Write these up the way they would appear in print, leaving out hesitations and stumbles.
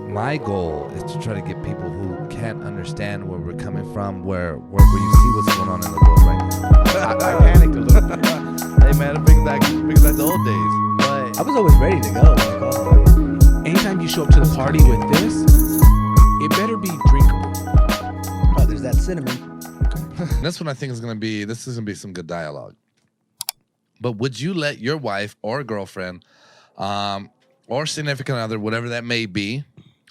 My goal is to try to get people who can't understand where we're coming from, where you see what's going on in the world right now. I panicked a little bit. Hey man, it brings back the old days. I was always ready to go. Anytime you show up to the party with this, it better be drinkable. Oh, there's that cinnamon. That's what I think is gonna be. This is gonna be some good dialogue. But would you let your wife or girlfriend, or significant other, whatever that may be,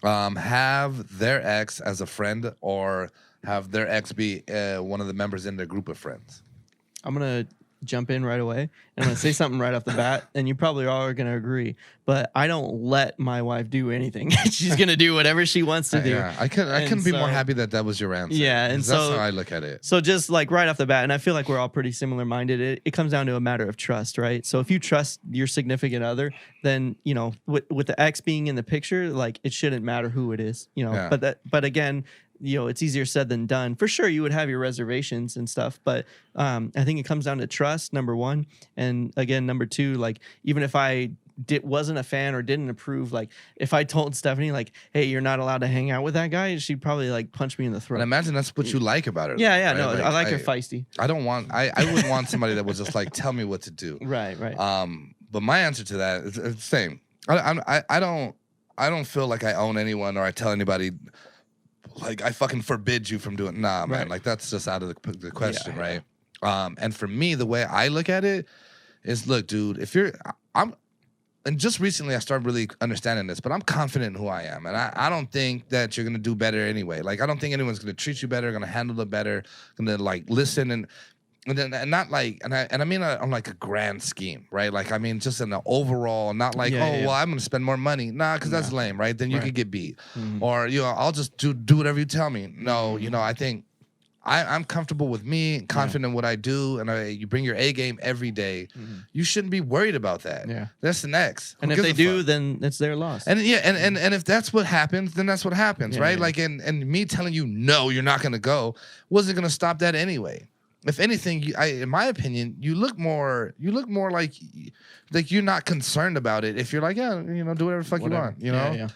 have their ex as a friend, or have their ex be one of the members in their group of friends? I'm going to jump in right away and I'm going to say something right off the bat, and you probably all are going to agree, but I don't let my wife do anything. She's going to do whatever she wants to do. Yeah, I couldn't be more happy that was your answer. Yeah, and that's how I look at it. So just like right off the bat, and I feel like we're all pretty similar minded, it comes down to a matter of trust, right? So if you trust your significant other, then, you know, with the ex being in the picture, like it shouldn't matter who it is, you know. Yeah. But again, you know, it's easier said than done. For sure, you would have your reservations and stuff, but I think it comes down to trust, number one. And again, number two, like even if I wasn't a fan or didn't approve, like if I told Stephanie like, hey, you're not allowed to hang out with that guy, she'd probably like punch me in the throat. And imagine that's what you like about her. Yeah, right? no, I like her feisty. I wouldn't want somebody that was just like, tell me what to do. Right. But my answer to that is the same. I don't feel like I own anyone or I tell anybody like I fucking forbid you from doing. Nah, man, like that's just out of the question, right? And for me, the way I look at it is, look, dude, and just recently I started really understanding this, but I'm confident in who I am. And I don't think that you're going to do better anyway. Like, I don't think anyone's going to treat you better, going to handle it better, going to like listen and not like, and I mean on like a grand scheme, right? Like, I mean, just in the overall, not like, well, I'm going to spend more money. Nah, because that's lame, right? Then you could get beat. Mm-hmm. Or, you know, I'll just do whatever you tell me. No, you know, I think I'm comfortable with me, confident in what I do, and you bring your A game every day. Mm-hmm. You shouldn't be worried about that. Yeah, that's the next. And if they do, then it's their loss. And and if that's what happens, then that's what happens, right? Yeah. Like, and me telling you no, you're not gonna go, wasn't gonna stop that anyway. If anything, in my opinion, you look more like you're not concerned about it. If you're like, yeah, you know, do whatever the fuck you want, you know. Yeah.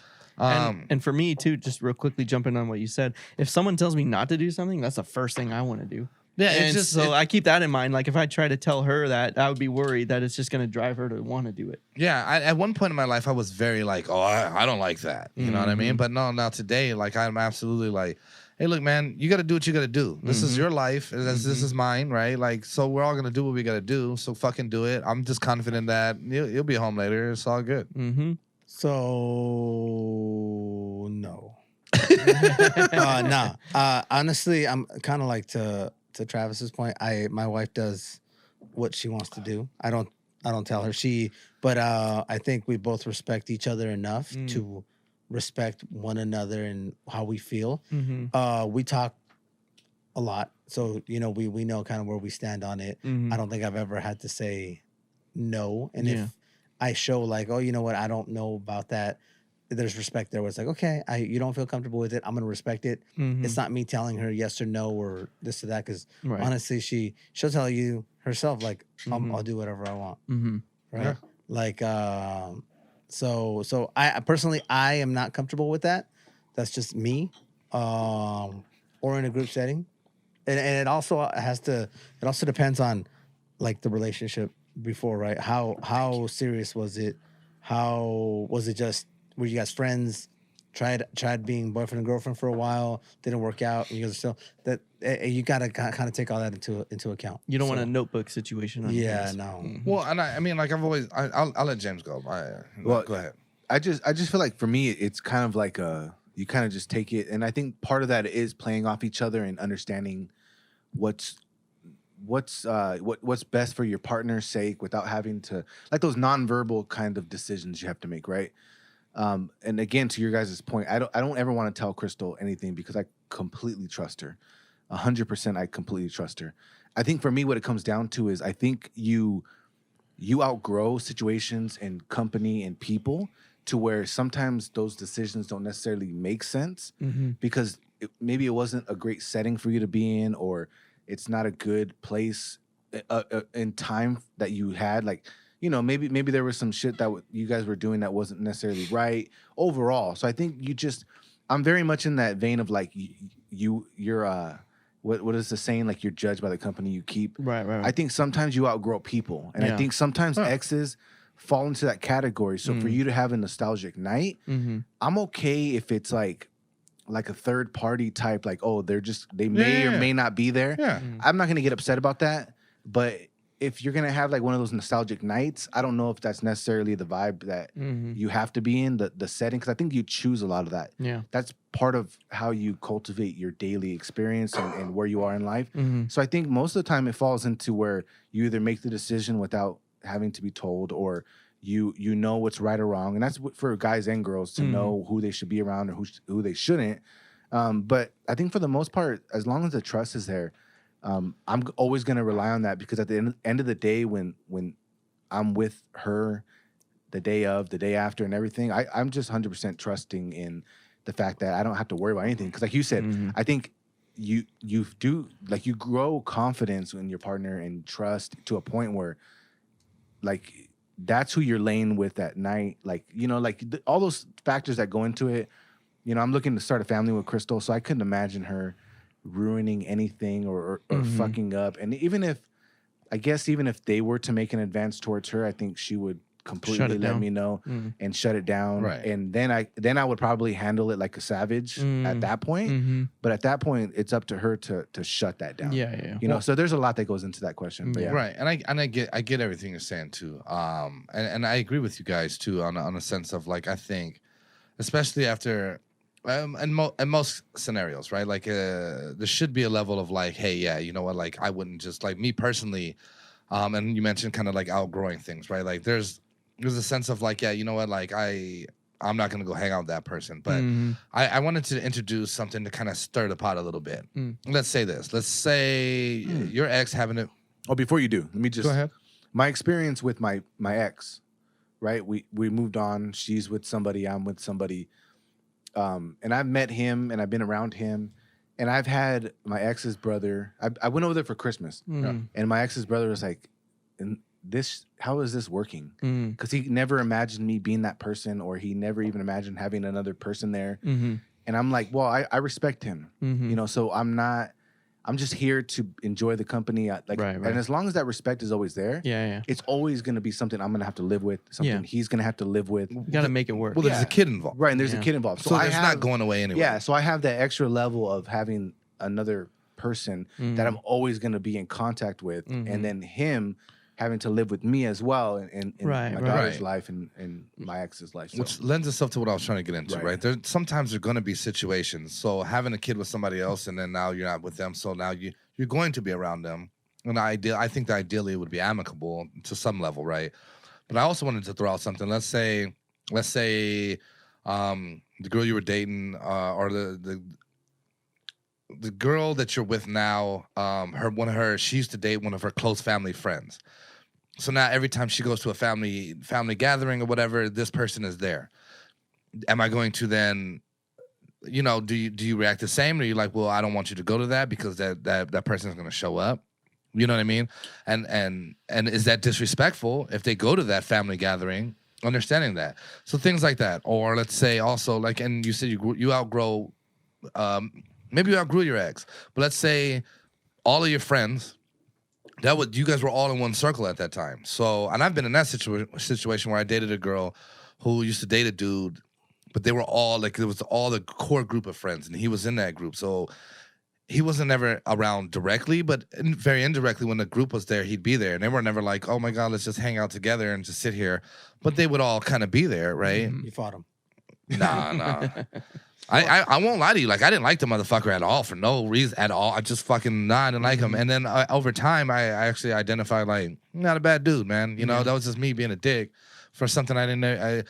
And for me too, just real quickly jumping on what you said, if someone tells me not to do something, that's the first thing I want to do. Yeah, it's just I keep that in mind. Like if I try to tell her that, I would be worried that it's just going to drive her to want to do it. Yeah, at one point in my life, I was very like, oh, I don't like that. You know what I mean? But no, now today, like I'm absolutely like, hey, look, man, you got to do what you got to do. This is your life. This is mine, right? Like, so we're all going to do what we got to do. So fucking do it. I'm just confident that you'll be home later. It's all good. Mm-hmm. So, no. Honestly, I'm kind of like to Travis's point. My wife does what she wants to do. I don't tell her but I think we both respect each other enough to respect one another and how we feel. Mm-hmm. We talk a lot, so you know we know kind of where we stand on it. Mm-hmm. I don't think I've ever had to say no, and if I show like, oh, you know what, I don't know about that, there's respect there where it's like, okay, you don't feel comfortable with it, I'm gonna respect it. Mm-hmm. It's not me telling her yes or no or this or that, because honestly she'll tell you herself like, I'll do whatever I want. Mm-hmm. Right? Yeah. Like so I personally, I am not comfortable with that. That's just me. Or in a group setting. And it also depends on like the relationship before, right? How serious was it? How was it? Just were you guys friends? Tried being boyfriend and girlfriend for a while, didn't work out, and you guys are still that. You gotta kind of take all that into account. You don't want a notebook situation. No. Mm-hmm. Well, and I mean, like I've always, I'll let James go. Well, go ahead. I just feel like for me, it's kind of like you kind of just take it, and I think part of that is playing off each other and understanding what's best for your partner's sake without having to, like, those nonverbal kind of decisions you have to make, right? And again, to your guys' point, I don't ever want to tell Crystal anything because I completely trust her. 100% I completely trust her. I think for me, what it comes down to is I think you outgrow situations and company and people to where sometimes those decisions don't necessarily make sense because maybe it wasn't a great setting for you to be in, or it's not a good place in time that you had. Like, you know, maybe there was some shit that you guys were doing that wasn't necessarily right overall. So I think I'm very much in that vein of like you're what is the saying, like you're judged by the company you keep. Right. I think sometimes you outgrow people, and I think sometimes exes fall into that category. So for you to have a nostalgic night, I'm okay if it's like a third party type, like, oh, they may or may not be there. Yeah. I'm not gonna get upset about that. But if you're gonna have like one of those nostalgic nights, I don't know if that's necessarily the vibe that you have to be in, the setting, because I think you choose a lot of that. Yeah. That's part of how you cultivate your daily experience and where you are in life. So I think most of the time it falls into where you either make the decision without having to be told, or you know what's right or wrong, and that's for guys and girls to know who they should be around or who they shouldn't. But I think for the most part, as long as the trust is there, I'm always going to rely on that, because at the end of the day, when I'm with her the day of, the day after, and everything, I'm just 100% trusting in the fact that I don't have to worry about anything. Because like you said, I think you grow confidence in your partner and trust to a point where like that's who you're laying with at night. Like, you know, like all those factors that go into it. You know, I'm looking to start a family with Crystal, so I couldn't imagine her ruining anything or fucking up. And even if they were to make an advance towards her, I think she would completely let me know and shut it down. Right. And then I would probably handle it like a savage at that point. But at that point, it's up to her to shut that down. Yeah. You know, so there's a lot that goes into that question. But yeah. Right, and I get everything you're saying too. And I agree with you guys too on a sense of like, I think, especially after. In most scenarios, right? Like, there should be a level of like, hey, yeah, you know what? Like, I wouldn't just like me personally. And you mentioned kind of like outgrowing things, right? Like, there's a sense of like, yeah, you know what? Like, I'm not gonna go hang out with that person, but I wanted to introduce something to kind of stir the pot a little bit. Let's say this. Let's say your ex having it. Oh, before you do, let me just Go ahead. My experience with my ex, right? We moved on. She's with somebody. I'm with somebody. And I've met him and I've been around him, and I've had my ex's brother. I went over there for Christmas, and my ex's brother was like, how is this working? Because he never imagined me being that person, or he never even imagined having another person there. And I'm like, well, I respect him, you know, so I'm just here to enjoy the company. Right. And as long as that respect is always there, it's always going to be something I'm going to have to live with, something he's going to have to live with. You got to make it work. Well, there's a kid involved. Right, and there's a kid involved. So it's not going away anyway. Yeah, so I have that extra level of having another person that I'm always going to be in contact with, and then him having to live with me as well in my daughter's life and my ex's life. So. Which lends itself to what I was trying to get into, right? Sometimes there's going to be situations. So having a kid with somebody else, and then now you're not with them, so now you're going to be around them. And I think that ideally it would be amicable to some level, right? But I also wanted to throw out something. Let's say the girl you were dating, or the girl that you're with now, she used to date one of her close family friends. So now every time she goes to a family gathering or whatever, this person is there. Am I going to then, you know, do you react the same? Or are you like, well, I don't want you to go to that because that person is going to show up? You know what I mean? And is that disrespectful if they go to that family gathering? Understanding that. So things like that. Or let's say also, like, and you said you outgrow, maybe you outgrew your ex, but let's say all of your friends, you guys were all in one circle at that time. So, and I've been in that situation where I dated a girl who used to date a dude, but they were all like, it was all the core group of friends, and he was in that group. So he wasn't ever around directly, but very indirectly when the group was there, he'd be there. And they were never like, oh my God, let's just hang out together and just sit here. But they would all kind of be there, right? You fought him. Nah. I won't lie to you. Like, I didn't like the motherfucker at all for no reason at all. I just fucking I didn't like him. And then over time, I actually identified like, not a bad dude, man. You know, that was just me being a dick for something I didn't know.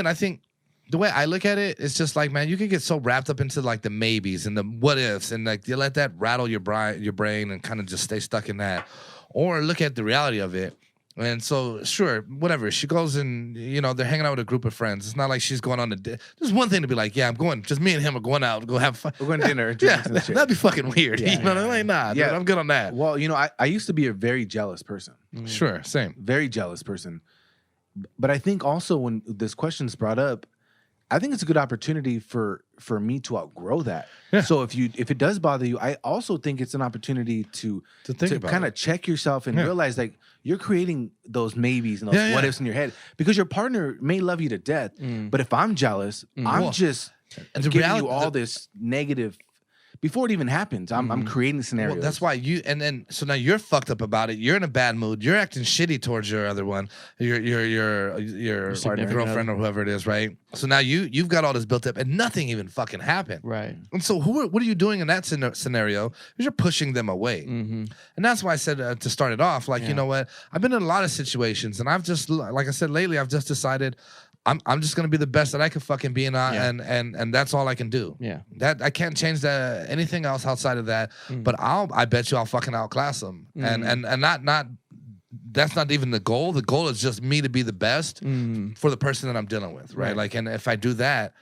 I think the way I look at it, it's just like, man, you can get so wrapped up into like the maybes and the what ifs, and like you let that rattle your brain and kind of just stay stuck in that, or look at the reality of it. And so, sure, whatever. She goes and, you know, they're hanging out with a group of friends. It's not like she's going on a date. There's one thing to be like, yeah, I'm going, just me and him are going out, go have fun. We're going to dinner. Yeah, that'd be fucking weird. You know what I mean? Nah, dude, I'm good on that. Well, you know, I used to be a very jealous person. Sure, same. Very jealous person. But I think also when this question's brought up, I think it's a good opportunity for me to outgrow that. Yeah. So if it does bother you, I also think it's an opportunity to think about kind it. of check yourself and realize like you're creating those maybes and those Yeah, what yeah. ifs in your head because your partner may love you to death, but if I'm jealous, I'm Well, just and the giving reality- you all this negative before it even happens. I'm creating scenarios. Well, that's why so now you're fucked up about it. You're in a bad mood. You're acting shitty towards your other one, your significant girlfriend or whoever it is, right? So now you've got all this built up and nothing even fucking happened. Right. And so what are you doing in that scenario? Is you're pushing them away. Mm-hmm. And that's why I said to start it off, like, Yeah. you know what? I've been in a lot of situations and I've just, like I said lately, I've just decided I'm just gonna be the best that I can fucking be, and and that's all I can do. Yeah. That I can't change anything else outside of that. But I bet you I'll fucking outclass them, and not that's not even the goal. The goal is just me to be the best for the person that I'm dealing with, right? Like, and if I do that,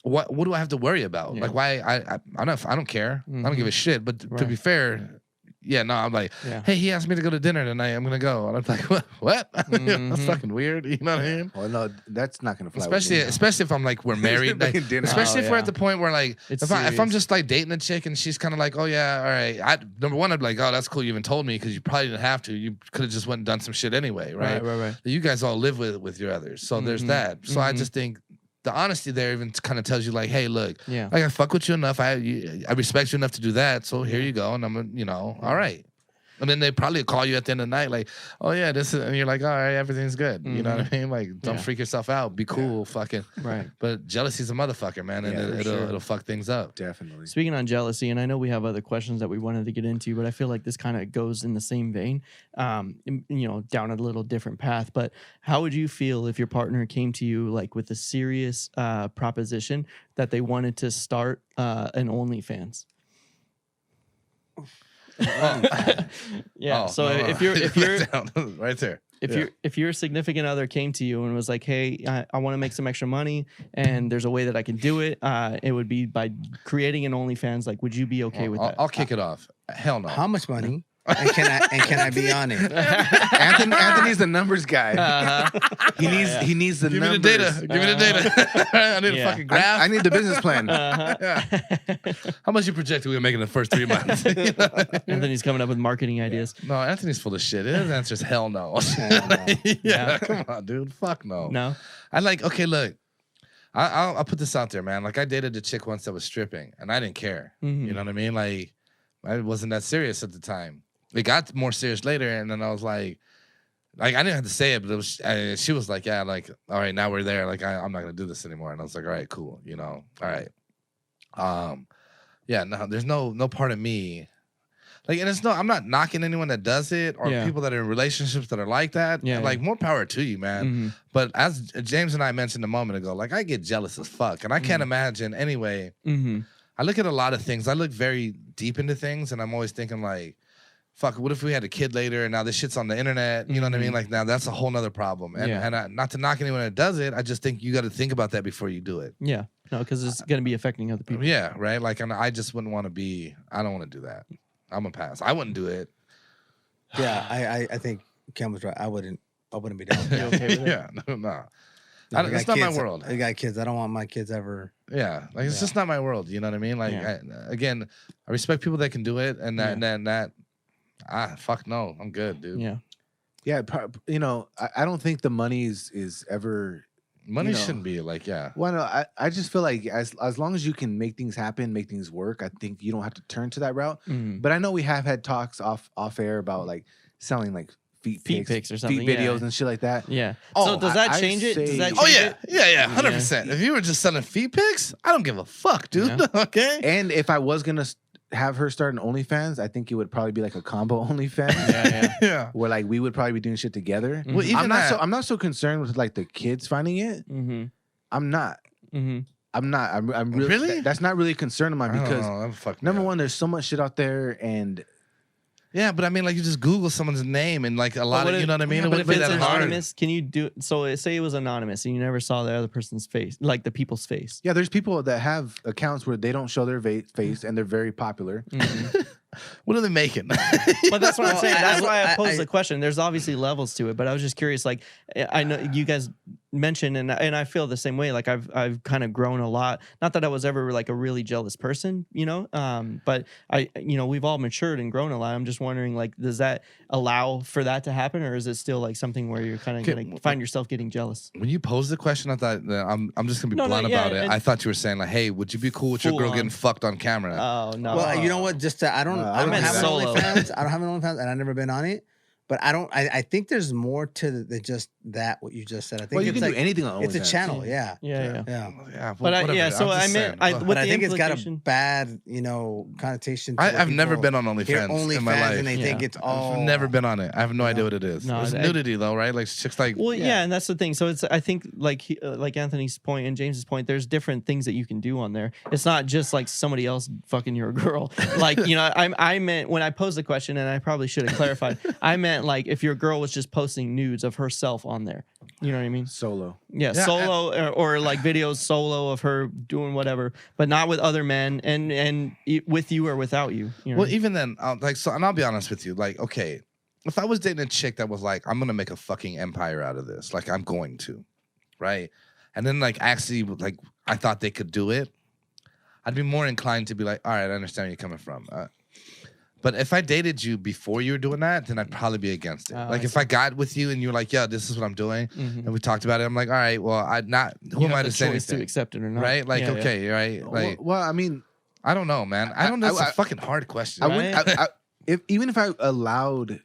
what do I have to worry about? Yeah. Like, why I don't care. I don't give a shit. But to be fair. Yeah, no, I'm like, hey, he asked me to go to dinner tonight. I'm gonna go, and I'm like, what? That's fucking weird. You know what I mean? well, no, that's not gonna fly. Especially if I'm like we're married, like, Making dinner. especially if we're yeah. at the point where like It's if I'm serious. just like dating a chick and she's kind of like, oh yeah, all right. Number one, I'd be like, oh, that's cool. You even told me because you probably didn't have to. You could have just went and done some shit anyway, right? Right. You guys all live with your others, so there's that. So I just think the honesty there even kind of tells you like, hey, look, Yeah. like I fuck with you enough. I respect you enough to do that. So here you go, and I'm all right. And then they probably call you at the end of the night, like, "Oh yeah, this is," and you're like, "All right, everything's good." You know what I mean? Like, don't freak yourself out. Be cool, fucking. Right. But jealousy's a motherfucker, man, and Yeah, for it'll fuck things up. Definitely. Speaking on jealousy, and I know we have other questions that we wanted to get into, but I feel like this kind of goes in the same vein, down a little different path. But how would you feel if your partner came to you like with a serious proposition that they wanted to start an OnlyFans? Yeah. Oh, So no. if you're right there, if your significant other came to you and was like, hey, I want to make some extra money and there's a way that I can do it, it would be by creating an OnlyFans. Like, would you be okay with that? I'll kick it off. Hell no. How much money? And can I be on it? Anthony's the numbers guy. He needs the Give me the numbers. data. Give me the data. I need a Yeah. fucking graph. I need the business plan. How much you projected we were making in the first 3 months? You know? Anthony's coming up with marketing ideas. No, Anthony's full of shit. His answer's hell no. no. Come on, dude. Fuck no. No. I like. Okay, look. I'll put this out there, man. Like I dated a chick once that was stripping, and I didn't care. Mhm. You know what I mean? Like I wasn't that serious at the time. It got more serious later, and then I was like I didn't have to say it, but it was. She was like, "Yeah, like, all right, now we're there. Like, I'm not gonna do this anymore." And I was like, "All right, cool. You know, all right." Yeah, no, there's no part of me. Like, and it's no, I'm not knocking anyone that does it or Yeah. people that are in relationships that are like that. Yeah, Like, more power to you, man. Mhm. But as James and I mentioned a moment ago, like, I get jealous as fuck, and I can't imagine anyway. Mhm. I look at a lot of things. I look very deep into things, and I'm always thinking like, fuck, what if we had a kid later and now this shit's on the internet? You know what I mean? Like, now that's a whole nother problem. And, Yeah. not to knock anyone that does it, I just think you got to think about that before you do it. Yeah. No, because it's going to be affecting other people. Yeah, right? Like, and I just wouldn't want to be, I don't want to do that. I'm a pass. I wouldn't do it. Yeah, I think Cam was right. I wouldn't be down with You that. okay with it? Yeah, no. I It's not my kids, world. I got kids. I don't want my kids ever. Yeah, like it's Yeah. just not my world. You know what I mean? Like, Yeah. again, I respect people that can do it, and fuck no, I'm good, dude. Yeah. Yeah, I don't think the money is ever. Money You know. shouldn't be like, yeah, Well, no, I just feel like as long as you can make things happen, make things work, I think you don't have to turn to that route. Mhm. But I know we have had talks off air about like selling like feet pics or something, feet videos yeah. and shit like that. Yeah. Oh, So does that I change it? Does say- that Oh change yeah, it? yeah, 100%. If you were just selling feet pics, I don't give a fuck, dude. Yeah. Okay. And if I was gonna have her start an OnlyFans, I think it would probably be like a combo OnlyFans. Yeah. Yeah. Where like we would probably be doing shit together. Well, even I'm not so concerned with like the kids finding it. Mm-hmm. I'm not. Mm-hmm. I'm really. Really? That's not really a concern of mine because fuck number one, there's so much shit out there, and Yeah, but I mean, like, you just Google someone's name and like a lot of, you know what I mean? It But if wouldn't it's be that hard. anonymous, can you do? So say it was anonymous and you never saw the other person's face, like the people's face. yeah, there's people that have accounts where they don't show their face and they're very popular. Mhm. What are they making? But that's what I'm Well, saying. That's why I I- posed the question. There's obviously levels to it, but I was just curious. Like, I know you guys mentioned, and I feel the same way. Like, I've kind of grown a lot. Not that I was ever like a really jealous person, but we've all matured and grown a lot. I'm just wondering, like, does that allow for that to happen, or is it still like something where you're kind of Okay, gonna find yourself getting jealous? When you posed the question, I thought that I'm just gonna be No, blunt yeah, about it. and- I thought you were saying like, "Hey, would you be cool with your Full girl on. getting fucked on camera?" Oh no. Well, you know what? Just to, I don't I have meant an solo. OnlyFans. I don't have an OnlyFans, and I've never been on it. But I think there's more to than just that. What you just said. I think Well, you it's can like do anything on it's a OnlyFans. channel. Yeah. yeah. Yeah, But whatever. so I'm I just meant saying. with But I the think it's got a implication- bad, connotation. To what I've never people been on hear OnlyFans in my life. and they think Yeah. it's all. I've never been on it. I have no idea what it is. No, It's I- nudity though, right? Like chicks like. Well, yeah, and that's the thing. So it's I think like Anthony's point and James's point. There's different things that you can do on there. It's not just like somebody else fucking your girl. Like I meant when I posed the question, and I probably should have clarified. I meant like if your girl was just posting nudes of herself on there. You know what I mean? Solo. Yeah, Yeah, solo or like videos solo of her doing whatever, but not with other men and with you or without you. You know? Well, even then, and I'll be honest with you. Like, okay, if I was dating a chick that was like, I'm gonna make a fucking empire out of this, like I'm going to, right? And then like actually, like I thought they could do it, I'd be more inclined to be like, all right, I understand where you're coming from. But if I dated you before you were doing that, then I'd probably be against it. Oh, Like I if I got with you and you were like, yeah, this is what I'm doing, Mhm. and we talked about it, I'm like, all right, well, Who You am have I the to say choice to anything? accept it or not? Right? Like, Yeah, yeah. okay, right? Like, Well, I mean, I don't know, man. I don't know. It's a I- fucking hard question. I wouldn't. Right? Even if I allowed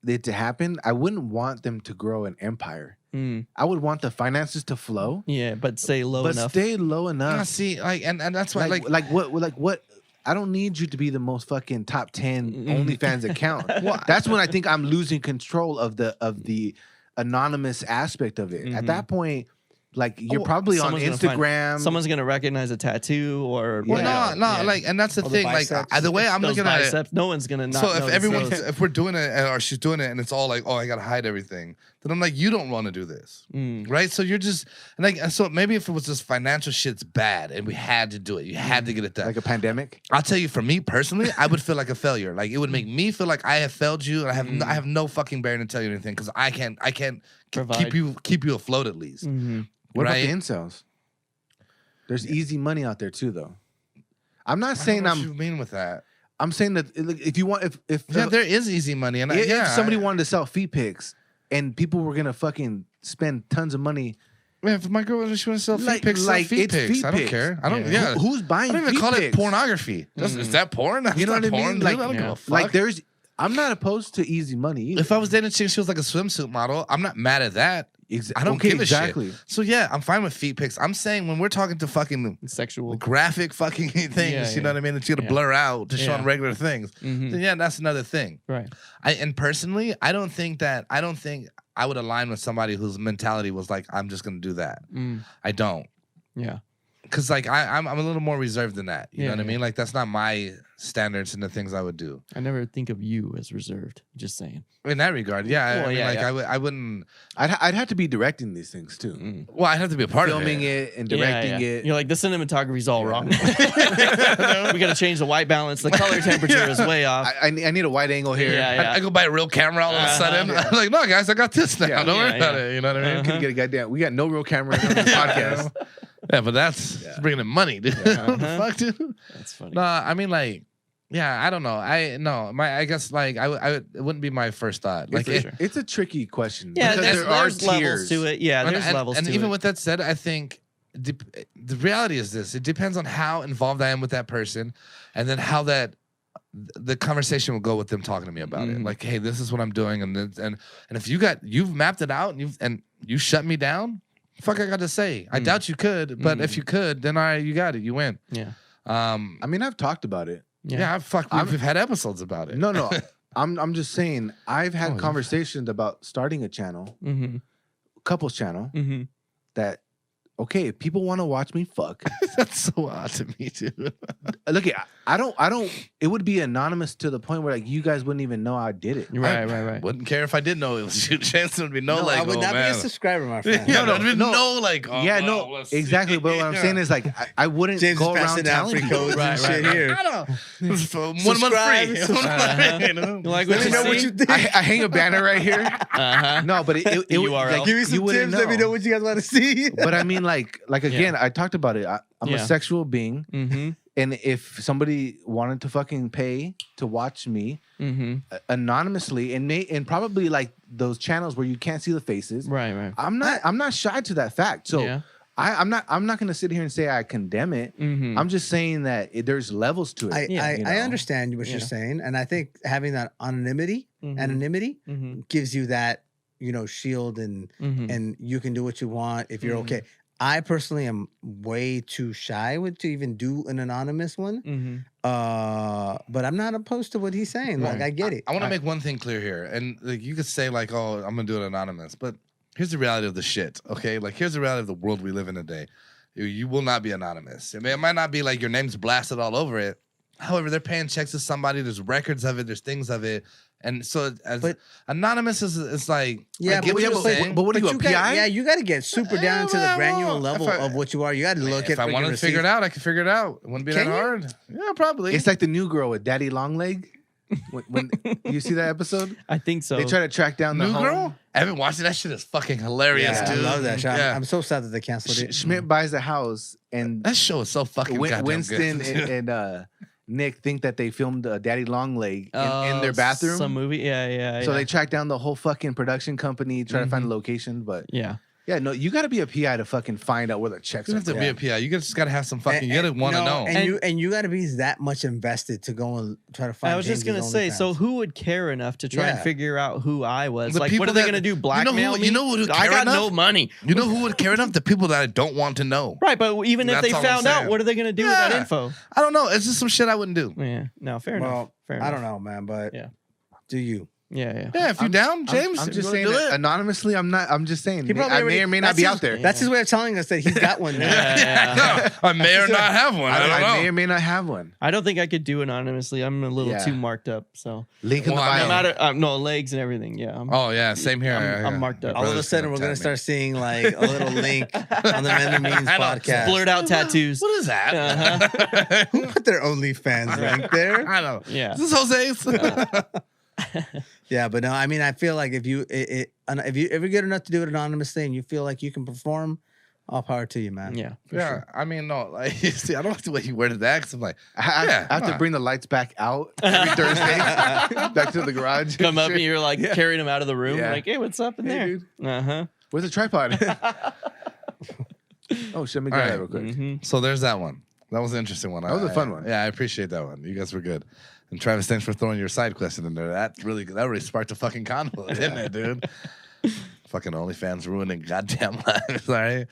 it to happen, I wouldn't want them to grow an empire. Mm, I would want the finances to flow, yeah, but stay low but enough. stay low Nah, enough. see, like, and that's why, Like what? I don't need you to be the most fucking top 10 OnlyFans account. That's when I think I'm losing control of the anonymous aspect of it. At that point, like you're probably on Someone's gonna find- Instagram. Someone's gonna recognize a tattoo or well, Yeah. no, like, and that's the Or the thing. Like, biceps. the way I'm those looking at it. biceps. No one's gonna not. So if notice everyone's, those. if we're doing it or she's doing it, and it's all like, oh, I gotta hide everything, then I'm like, you don't want to do this, right? So you're just and like, so maybe if it was just financial shit's bad and we had to do it, you had to get it done. like a pandemic. I'll tell you, for me personally, I would feel like a failure. Like it would make me feel like I have failed you, and I have no fucking bearing to tell you anything because I can't Provide. keep you afloat at least. What Right? about the incels? There's easy money out there too, though. I'm not I saying don't know what you mean with that. I'm saying that if you want if Yeah, there is easy money, and if somebody wanted to sell feet pics and people were gonna fucking spend tons of money, man, if my girl just want to sell feet Like- pics, sell like, feet it's pics. feet I don't pics. care. I don't. Yeah. Yeah, who's buying I don't even feet call it pics? pornography. Is that porn? That's You know not what I mean? porn, dude. Like, I don't give a fuck. like there's I'm not opposed to easy money either. If I was dating a chick, she was like a swimsuit model. I'm not mad at that. I don't okay, give a exactly. shit. So yeah, I'm fine with feet pics. I'm saying when we're talking to fucking Sexual. graphic fucking things, Yeah, you know what I mean, that you gotta Yeah. blur out to show on Yeah. regular things, Mhm. then yeah, that's another thing. Right. And personally, I don't think I would align with somebody whose mentality was like, I'm just gonna do that. I don't. Yeah. Because like I'm a little more reserved than that. You know Yeah, what I yeah. mean? Like that's not my standards and the things I would do. I never think of you as reserved. Just saying. In that regard, yeah. Well, I mean, yeah, like yeah. I wouldn't. I'd have to be directing these things too, Well, I'd have to be a part filming of it. it and directing it. You're like, the cinematography's all wrong. We got to change the white balance. The color temperature is way off. I need a wide angle here. Yeah, yeah. I go buy a real camera all of a sudden. Uh-huh. I'm like, no, guys, I got this now. Yeah. Don't worry Yeah, about yeah. it. You know what I mean? Couldn't get a goddamn. We got no real camera on this podcast. Yeah, but that's bringing in money, dude. What the Uh-huh. fuck, dude? That's funny. Nah, I mean, like, yeah, I don't know. I guess like it wouldn't be my first thought. Like, for sure. It's a tricky question. Yeah, because there's levels tiers. to it. Yeah, there's levels and to even it. with that said, I think the reality is this: it depends on how involved I am with that person, and then how the conversation will go with them talking to me about it. Like, hey, this is what I'm doing, and if you've mapped it out and you shut me down, fuck, I got to say. I doubt you could, but if you could, then all right, you got it, you win. Yeah. I mean, I've talked about it. Yeah, we've had episodes about it. No. I'm just saying. I've had Oh, conversations about starting a channel, Mm-hmm. couples channel, Mm-hmm. that okay, if people want to watch me fuck, That's so odd to me, dude. look, I don't. It would be anonymous to the point where like you guys wouldn't even know I did it. Right. Wouldn't care if I did know it was you. Chance would be no, No, like, I would oh, not man. be a subscriber, my friend. Yeah, No, there'd be no. no, like, oh, Yeah, well, no, let's exactly. see. But what I'm Yeah. saying is like I wouldn't James go is around passing out telling free people. codes and shit right. here. I know. For 1 month Subscribe, free. subscribe. You know? You like Let what me you know what see? you think. I hang a banner right here. Uh-huh. No, but it The would- URL. like, Give me you some wouldn't tips. Let me know what you guys want to see. But I mean, like again, I talked about it. I'm a Yeah. sexual being, Mm-hmm. and if somebody wanted to fucking pay to watch me Mm-hmm. anonymously, and probably like those channels where you can't see the faces, Right. I'm not shy to that fact. So yeah. I'm not going to sit here and say I condemn it. Mm-hmm. I'm just saying that there's levels to it. Yeah, you I know? understand what you're Yeah. saying, and I think having that anonymity Mm-hmm. gives you that shield, and Mm-hmm. and you can do what you want if you're Mhm. okay. I personally am way too shy to even do an anonymous one. Mm-hmm. But I'm not opposed to what he's saying. Like Right. I get it. I want to make one thing clear here, and like you could say like, "Oh, I'm gonna do it anonymous," but here's the reality of the shit. Okay, like here's the reality of the world we live in today. You will not be anonymous. I mean, it might not be like your name's blasted all over it. However, they're paying checks to somebody. There's records of it. There's things of it, and so as But- anonymous is like Yeah, I get but what you're but- saying. But what are you, a you gotta, PI? yeah, you got to get super down to the well, granular if level I- of what you are. You got to look if at. I wanted to figure it out, I could figure it out. It wouldn't be Can that you? hard. Yeah, probably. It's like the new girl with Daddy Longleg. When you see that episode, I think so. they try to track down the New home. Girl. I haven't watched it. That shit is fucking hilarious, Yeah, I dude. love that show. Yeah. I'm so sad that they canceled it. Schmidt buys a house, and That show is so fucking goddamn Winston good. and Nick think that they filmed Daddy Longleg in their bathroom. Some movie. Yeah. So they track down the whole fucking production company, try to find the location. But Yeah. yeah, no, you got to be a PI to fucking find out where the checks You are. don't have to going. be a PI. You just gotta have some fucking. You gotta want to know. and you got to be that much invested to go and try to find. I was just gonna James's say, so OnlyFans. who would care enough to try and Yeah. figure out who I was? The Like, people what are they that- gonna do? you know Blackmail who- me? you know who would I care got no enough? money. You know who would care enough? The people that I don't want to know. Right, but even if That's they all I'm found out, saying. what are they gonna do with that Yeah. info? I don't know. It's just some shit I wouldn't do. Yeah. No, fair enough. Well, Fair I enough. don't know, man, but Yeah. do you? Yeah. Yeah, if you're down, James. I'm you just wanna saying do that it? anonymously. I'm not. I'm just saying. He probably I may already- or may not that's be his- out there. That's his way of telling us that he's got one. Now. Yeah. I may or not have one. I don't I may know. or may not have one. I don't think I could do it anonymously. I'm a little Yeah. too marked up. So Link in Well, the I bio. know. no matter no legs and everything. Yeah. Oh yeah, same here. I'm marked up. All of a sudden, we're gonna start seeing like a little link on the Men and Means I know. podcast. Blurred out tattoos. What is that? Uh-huh. Who put their OnlyFans link there? I know. Yeah. Is this Jose's? Yeah, but no, I mean, I feel like if you're good enough to do it anonymously and you feel like you can perform, all power to you, man. Yeah. For Yeah, sure. I mean, no, like you see, I don't like the way you worded that because I'm like, I Yeah, have to huh. bring the lights back out every Thursday, back to the garage. Come up and you're like carrying him out of the room. Yeah. Like, hey, what's up in Hey, there? dude. Uh-huh. Where's the tripod? Oh, let me All grab right. that real quick. Mhm. so there's that one. That was an interesting one. That was a fun one. Yeah, I appreciate that one. You guys were good. And Travis, thanks for throwing your side question in there. That really sparked a fucking convo, didn't it, dude? Fucking OnlyFans ruining goddamn lives. All right.